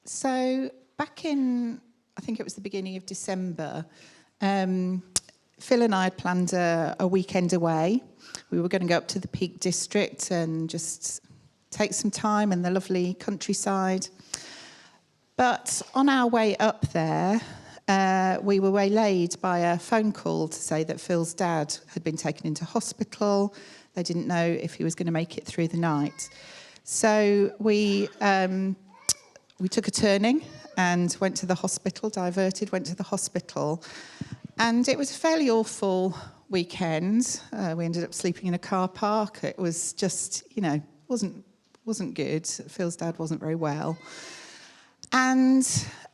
So back in, I think it was the beginning of December, Phil and I had planned a weekend away. We were going to go up to the Peak District and just take some time in the lovely countryside. But on our way up there, we were waylaid by a phone call to say that Phil's dad had been taken into hospital. They didn't know if he was going to make it through the night. So we took a turning and went to the hospital, went to the hospital. And it was a fairly awful weekend. We ended up sleeping in a car park. It was just, wasn't good. Phil's dad wasn't very well. And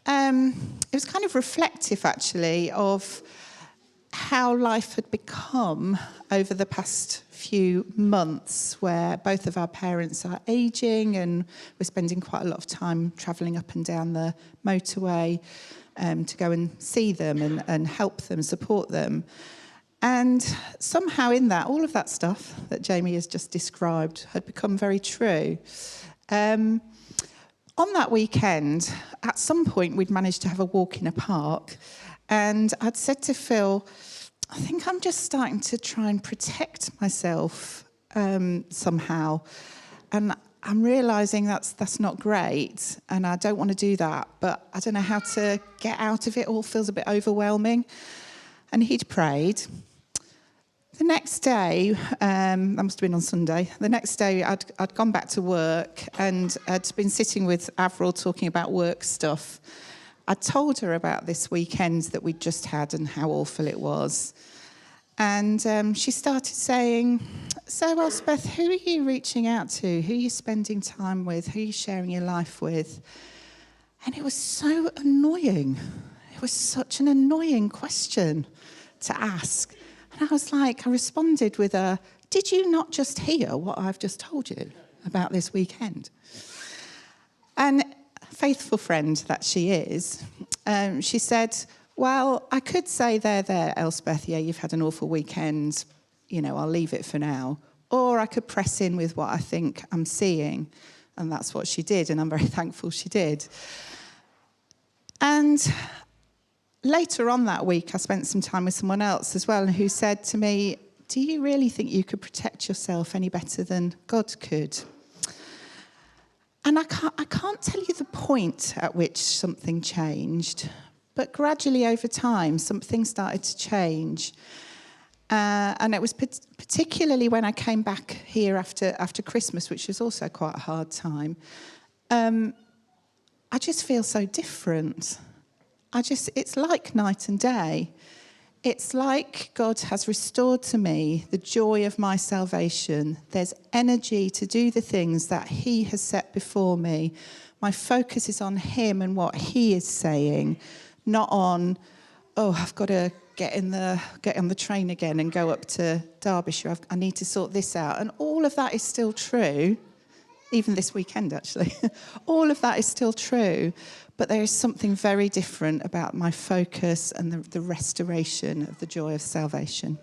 it was kind of reflective, actually, of how life had become over the past few months, where both of our parents are ageing and we're spending quite a lot of time travelling up and down the motorway to go and see them and help them, support them. And somehow in that, all of that stuff that Jamie has just described had become very true. On that weekend, at some point, we'd managed to have a walk in a park, and I'd said to Phil, I think I'm just starting to try and protect myself somehow, and I'm realising that's not great, and I don't want to do that, but I don't know how to get out of it. All feels a bit overwhelming. And he'd prayed. The next day, that must have been on Sunday, the next day I'd gone back to work and I'd been sitting with Avril talking about work stuff. I told her about this weekend that we'd just had and how awful it was. And she started saying, so Elspeth, who are you reaching out to? Who are you spending time with? Who are you sharing your life with? And it was so annoying. It was such an annoying question to ask. And I responded with did you not just hear what I've just told you about this weekend? And faithful friend that she is, she said, well, I could say there, Elspeth, yeah, you've had an awful weekend, I'll leave it for now. Or I could press in with what I think I'm seeing. And that's what she did, and I'm very thankful she did. And later on that week, I spent some time with someone else as well who said to me, do you really think you could protect yourself any better than God could? And I can't tell you the point at which something changed, but gradually over time, something started to change. And it was particularly when I came back here after Christmas, which was also quite a hard time. I just feel so different. It's like night and day. It's like God has restored to me the joy of my salvation. There's energy to do the things that he has set before me. My focus is on him and what he is saying, not on, I've got to get on the train again and go up to Derbyshire. I need to sort this out. And all of that is still true, even this weekend, actually. All of that is still true. But there is something very different about my focus and the restoration of the joy of salvation.